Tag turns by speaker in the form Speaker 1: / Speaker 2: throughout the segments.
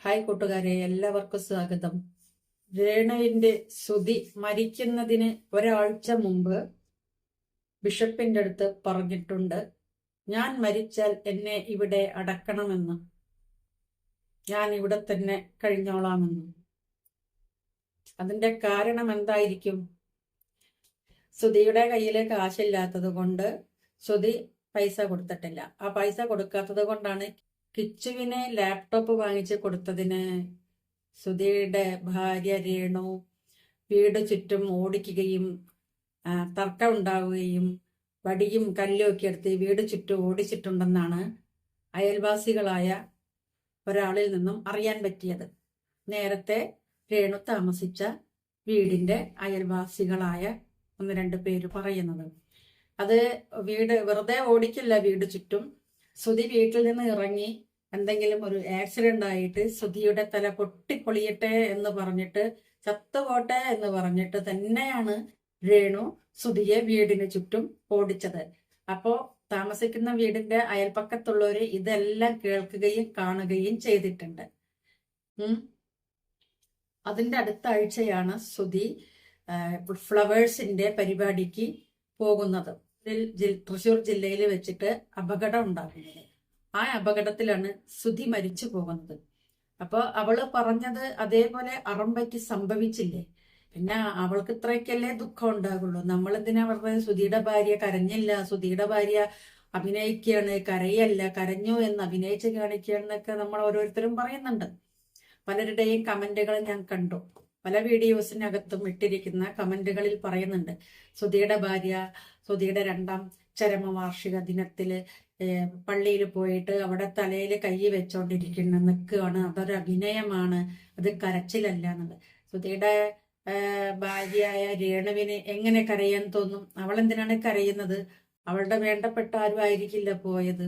Speaker 1: Hi കൂട്ടുകാരെ, എല്ലാവർക്കും സ്വാഗതം. രേണുവിന്റെ ശ്രുതി മരിക്കുന്നതിന് ഒരാഴ്ച മുമ്പ് ബിഷപ്പിന്റെ അടുത്ത് പറഞ്ഞിട്ടുണ്ട്, ഞാൻ മരിച്ചാൽ എന്നെ ഇവിടെ അടക്കണമെന്ന്, ഞാൻ ഇവിടെ തന്നെ കഴിഞ്ഞോളാമെന്ന്. അതിന്റെ കാരണം എന്തായിരിക്കും? ശ്രുതിയുടെ കയ്യിൽ കാശില്ലാത്തത് കൊണ്ട് ശ്രുതി പൈസ കൊടുത്തിട്ടില്ല. ആ പൈസ കൊടുക്കാത്തത് കൊണ്ടാണ് കിച്ചുവിനെ ലാപ്ടോപ്പ് വാങ്ങിച്ച് കൊടുത്തതിന് ശ്രുതിയുടെ ഭാര്യ രേണു വീട് ചുറ്റും ഓടിക്കുകയും തർക്കം ഉണ്ടാവുകയും വടിയും കല്ലും ഒക്കെ എടുത്ത് വീട് ചുറ്റും ഓടിച്ചിട്ടുണ്ടെന്നാണ് അയൽവാസികളായ ഒരാളിൽ നിന്നും അറിയാൻ പറ്റിയത്. നേരത്തെ രേണു താമസിച്ച വീടിന്റെ അയൽവാസികളായ 1-2 പേര് പറയുന്നത്. അത് വീട് വെറുതെ ഓടിക്കില്ല, വീട് ചുറ്റും ശ്രുതി വീട്ടിൽ നിന്ന് ഇറങ്ങി എന്തെങ്കിലും ഒരു ആക്സിഡന്റ് ആയിട്ട് ശ്രുതിയുടെ തല പൊട്ടിപ്പൊളിയട്ടെ എന്ന് പറഞ്ഞിട്ട്, ചത്തുപോട്ടെ എന്ന് പറഞ്ഞിട്ട് തന്നെയാണ് രേണു ശ്രുതിയെ വീടിന് ചുറ്റും ഓടിച്ചത്. അപ്പോ താമസിക്കുന്ന വീടിന്റെ അയൽപ്പക്കത്തുള്ളവര് ഇതെല്ലാം കേൾക്കുകയും കാണുകയും ചെയ്തിട്ടുണ്ട്. അതിന്റെ അടുത്ത ആഴ്ചയാണ് ശ്രുതി ഫ്ലവേഴ്സിന്റെ പരിപാടിക്ക് പോകുന്നത്. തൃശ്ശൂർ ജില്ലയിൽ വെച്ചിട്ട് അപകടം ഉണ്ടാകുന്നത്. ആ അപകടത്തിലാണ് ശ്രുതി മരിച്ചു പോകുന്നത്. അപ്പൊ അവള് പറഞ്ഞത് അതേപോലെ അറമ്പറ്റി സംഭവിച്ചില്ലേ? പിന്നെ അവൾക്ക് ഇത്രയ്ക്കല്ലേ ദുഃഖം ഉണ്ടാകുള്ളൂ. നമ്മളെന്തിനാ പറഞ്ഞത്? ശ്രുതിയുടെ ഭാര്യ കരഞ്ഞില്ല, ശ്രുതിയുടെ ഭാര്യ അഭിനയിക്കുകയാണ്, കരയല്ല, കരഞ്ഞു എന്ന് അഭിനയിച്ച് കാണിക്കുകയാണെന്നൊക്കെ നമ്മൾ ഓരോരുത്തരും പറയുന്നുണ്ട്. പലരുടെയും കമന്റുകൾ ഞാൻ കണ്ടു. പല വീഡിയോസിനകത്തും ഇട്ടിരിക്കുന്ന കമന്റുകളിൽ പറയുന്നുണ്ട്, ശ്രുതിയുടെ ഭാര്യ ശ്രുതിയുടെ 2ാം ചരമവാർഷിക ദിനത്തില് പള്ളിയിൽ പോയിട്ട് അവിടെ തലയിൽ കൈ വെച്ചോണ്ടിരിക്കുന്ന നിൽക്കുകയാണ്, അതൊരു അഭിനയമാണ്, അത് കരച്ചിലല്ല എന്നുള്ളത്. ശ്രുതിയുടെ ഭാര്യയായ രേണുവിന് എങ്ങനെ കരയാൻ തോന്നും? അവൾ എന്തിനാണ് കരയുന്നത്? അവളുടെ വേണ്ടപ്പെട്ട ആരും ആയിരിക്കില്ല പോയത്,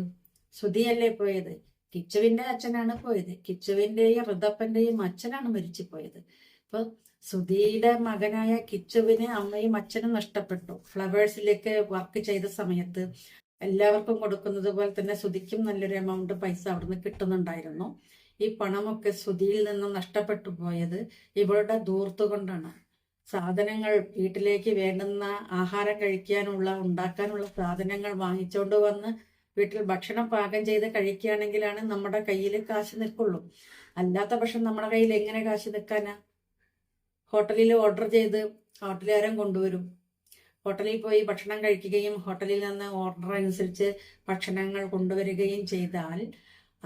Speaker 1: ശ്രുതിയല്ലേ പോയത്. കിച്ചുവിന്റെ അച്ഛനാണ് പോയത്. കിച്ചുവിന്റെയും ഋതപ്പന്റെയും അച്ഛനാണ് മരിച്ചു പോയത്. ഇപ്പൊ ശ്രുതിയുടെ മകനായ കിച്ചുവിന് അമ്മയും അച്ഛനും നഷ്ടപ്പെട്ടു. ഫ്ലവേഴ്സിലേക്ക് വർക്ക് ചെയ്ത സമയത്ത് എല്ലാവർക്കും കൊടുക്കുന്നത് പോലെ തന്നെ ശ്രുതിക്കും നല്ലൊരു എമൗണ്ട് പൈസ അവിടുന്ന് കിട്ടുന്നുണ്ടായിരുന്നു. ഈ പണമൊക്കെ ശ്രുതിയിൽ നിന്നും നഷ്ടപ്പെട്ടു പോയത് ഇവളുടെ ധൂർത്ത് കൊണ്ടാണ്. സാധനങ്ങൾ വീട്ടിലേക്ക് വേണ്ടുന്ന ആഹാരം ഉണ്ടാക്കാനുള്ള സാധനങ്ങൾ വാങ്ങിച്ചോണ്ട് വന്ന് വീട്ടിൽ ഭക്ഷണം പാകം ചെയ്ത് കഴിക്കുകയാണെങ്കിലാണ് നമ്മുടെ കയ്യിൽ കാശ് നിൽക്കുള്ളൂ. അല്ലാത്ത പക്ഷം നമ്മുടെ കയ്യിൽ എങ്ങനെ കാശ് നിൽക്കാനാ? ഹോട്ടലിൽ ഓർഡർ ചെയ്ത് ഹോട്ടലുകാരൻ കൊണ്ടുവരും. ഹോട്ടലിൽ പോയി ഭക്ഷണം കഴിക്കുകയും ഹോട്ടലിൽ നിന്ന് ഓർഡർ അനുസരിച്ച് ഭക്ഷണങ്ങൾ കൊണ്ടുവരികയും ചെയ്താൽ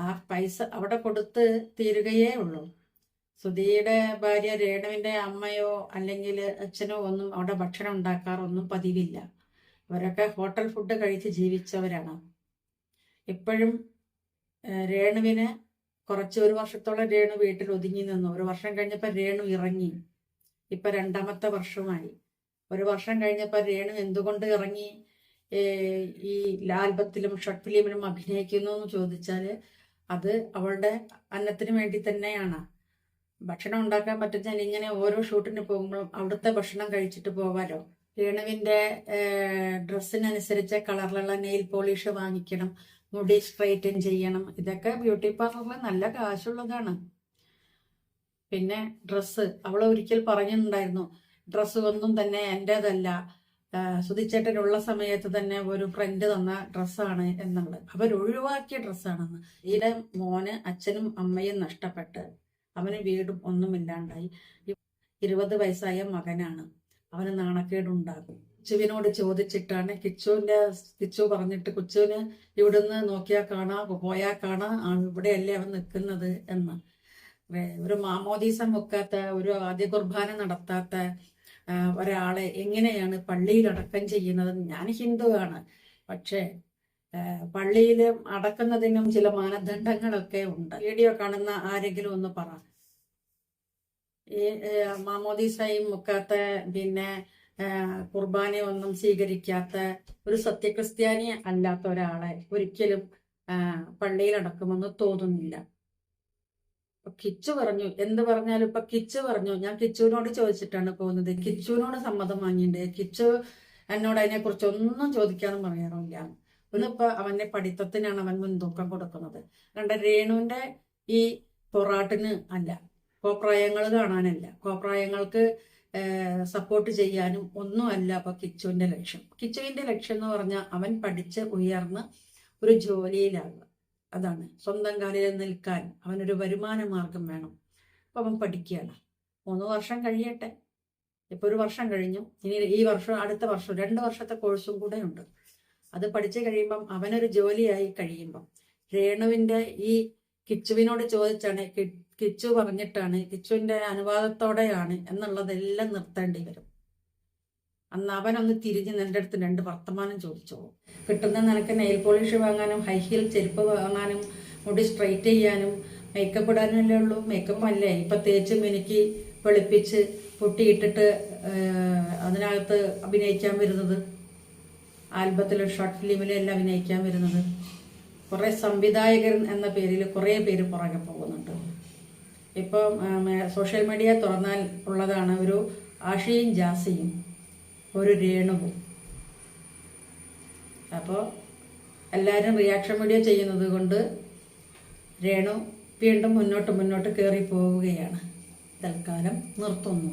Speaker 1: ആ പൈസ അവിടെ കൊടുത്ത് തീരുകയേ ഉള്ളൂ. ശ്രുതിയുടെ ഭാര്യ രേണുവിന്റെ അമ്മയോ അല്ലെങ്കിൽ അച്ഛനോ ഒന്നും അവിടെ ഭക്ഷണം ഉണ്ടാക്കാറൊന്നും പതിവില്ല. അവരൊക്കെ ഹോട്ടൽ ഫുഡ് കഴിച്ച് ജീവിച്ചവരാണ്. ഇപ്പോഴും രേണുവിന് ഒരു വർഷത്തോളം രേണു വീട്ടിൽ ഒതുങ്ങി നിന്നു. 1 വർഷം കഴിഞ്ഞപ്പോൾ രേണു ഇറങ്ങി. ഇപ്പൊ 2ാമത്തെ വർഷമായി. 1 വർഷം കഴിഞ്ഞപ്പോൾ രേണു എന്തുകൊണ്ട് ഇറങ്ങി? ഈ ആൽബത്തിലും ഷോർട്ട് ഫിലിമിലും അഭിനയിക്കുന്നു എന്ന് ചോദിച്ചാല് അത് അവളുടെ അന്നത്തിന് വേണ്ടി തന്നെയാണ്. ഭക്ഷണം ഉണ്ടാക്കാൻ പറ്റുന്ന ഇങ്ങനെ ഓരോ ഷൂട്ടിന് പോകുമ്പോഴും അവിടുത്തെ ഭക്ഷണം കഴിച്ചിട്ട് പോവാലോ. രേണുവിന്റെ ഡ്രസ്സിനനുസരിച്ച് കളറിലുള്ള നെയിൽ പോളിഷ് വാങ്ങിക്കണം, മുടി സ്ട്രൈറ്റൻ ചെയ്യണം. ഇതൊക്കെ ബ്യൂട്ടി പാർലറിൽ നല്ല കാശുള്ളതാണ്. പിന്നെ ഡ്രസ്സ്, അവൾ ഒരിക്കൽ പറഞ്ഞിട്ടുണ്ടായിരുന്നു, ഡ്രസ്സ് ഒന്നും തന്നെ എന്റേതല്ല, ശ്രുതിച്ചേട്ടനുള്ള സമയത്ത് തന്നെ ഒരു ഫ്രണ്ട് തന്ന ഡ്രസ്സാണ് എന്നുള്ളത്. അവരൊഴിവാക്കിയ ഡ്രസ്സാണെന്ന്. ഇതിലെ മോന് അച്ഛനും അമ്മയും നഷ്ടപ്പെട്ട് അവന് വീടും ഒന്നുമില്ലാണ്ടായി. 20 വയസ്സായ മകനാണ്. അവന് നാണക്കേടുണ്ടാകും. കിച്ചുവിനോട് ചോദിച്ചിട്ടാണ് കിച്ചു പറഞ്ഞിട്ട്, കൊച്ചുവിന് ഇവിടുന്ന് നോക്കിയാൽ കാണാ, പോയാൽ കാണാ, ഇവിടെയല്ലേ അവൻ നിൽക്കുന്നത് എന്ന്. ഒരു മാമോദീസം വെക്കാത്ത, ഒരു ആദ്യ കുർബാന നടത്താത്ത ഒരാളെ എങ്ങനെയാണ് പള്ളിയിൽ അടക്കം ചെയ്യുന്നത്? ഞാൻ ഹിന്ദുവാണ്, പക്ഷേ പള്ളിയിൽ അടക്കുന്നതിനും ചില മാനദണ്ഡങ്ങളൊക്കെ ഉണ്ട്. വീഡിയോ കാണുന്ന ആരെങ്കിലും ഒന്ന് പറ. ഈ മാമോദീസയും വെക്കാത്ത, പിന്നെ കുർബാനയൊന്നും സ്വീകരിക്കാത്ത, ഒരു സത്യക്രിസ്ത്യാനി അല്ലാത്ത ഒരാളെ ഒരിക്കലും പള്ളിയിൽ അടക്കുമെന്ന് തോന്നുന്നില്ല. കിച്ചു പറഞ്ഞു, എന്ത് പറഞ്ഞാലും ഇപ്പൊ കിച്ചു പറഞ്ഞു, ഞാൻ കിച്ചുവിനോട് ചോദിച്ചിട്ടാണ് പോകുന്നത്. കിച്ചുവിനോട് സമ്മതം വാങ്ങിയിട്ടുണ്ട്. കിച്ചു എന്നോട് അതിനെ കുറിച്ച് ഒന്നും ചോദിക്കാനും പറയാറില്ല. ഒന്നിപ്പോ അവന്റെ പഠിത്തത്തിനാണ് അവൻ മുൻതൂക്കം കൊടുക്കുന്നത്. രേണുവിന്റെ ഈ പൊറാട്ടിന് അല്ല, കോപ്രായങ്ങൾ കാണാനല്ല, കോപ്രായങ്ങൾക്ക് സപ്പോർട്ട് ചെയ്യാനും ഒന്നുമല്ല അപ്പൊ കിച്ചുവിന്റെ ലക്ഷ്യം. കിച്ചുവിന്റെ ലക്ഷ്യം എന്ന് പറഞ്ഞാൽ അവൻ പഠിച്ച് ഉയർന്ന് ഒരു ജോലിയിലാകുക. അതാണ്, സ്വന്തം കാലിൽ നിൽക്കാൻ അവനൊരു വരുമാന മാർഗം വേണം. അപ്പൊ അവൻ പഠിക്കുകയാണ്. 3 വർഷം കഴിയട്ടെ. ഇപ്പൊ 1 വർഷം കഴിഞ്ഞു. ഇനി ഈ വർഷം, അടുത്ത വർഷം 2 വർഷത്തെ കോഴ്സും കൂടെ ഉണ്ട്. അത് പഠിച്ചു കഴിയുമ്പം അവനൊരു ജോലിയായി കഴിയുമ്പം രേണുവിന്റെ ഈ കിച്ചുവിനോട് ചോദിച്ചാണ്, കിച്ചു പറഞ്ഞിട്ടാണ്, കിച്ചുവിന്റെ അനുവാദത്തോടെയാണ് എന്നുള്ളതെല്ലാം നിർത്തേണ്ടി വരും. അന്ന് അവനൊന്ന് തിരിഞ്ഞ് എൻ്റെ അടുത്ത് 2 വർത്തമാനം ചോദിച്ചോ. കിട്ടുന്ന നിനക്ക് നെയിൽ പോളിഷ് വാങ്ങാനും ഹൈ ഹീൽ ചെരുപ്പ് വാങ്ങാനും മുടി സ്ട്രൈറ്റ് ചെയ്യാനും മേക്കപ്പ് ഇടാനല്ലേ ഉള്ളൂ. മേക്കപ്പ് അല്ലേ ഇപ്പൊ തേച്ച് മിനുക്കി വെളുപ്പിച്ച് പൊട്ടിയിട്ടിട്ട് അതിനകത്ത് അഭിനയിക്കാൻ വരുന്നത്, ആൽബത്തിലും ഷോർട്ട് ഫിലിമിലും എല്ലാം അഭിനയിക്കാൻ വരുന്നത്. കുറെ സംവിധായകൻ എന്ന പേരിൽ കുറേ പേര് പുറകെ പോകുന്നുണ്ട്. ഇപ്പം സോഷ്യൽ മീഡിയ തുറന്നാൽ ഉള്ളതാണ് ഒരു ആഷിയും ജാസിയും ഒരു രേണുവും. അപ്പോൾ എല്ലാവരും റിയാക്ഷൻ വീഡിയോ ചെയ്യുന്നത് കൊണ്ട് രേണു വീണ്ടും മുന്നോട്ട് കയറി പോവുകയാണ്. തൽക്കാലം നിർത്തുന്നു.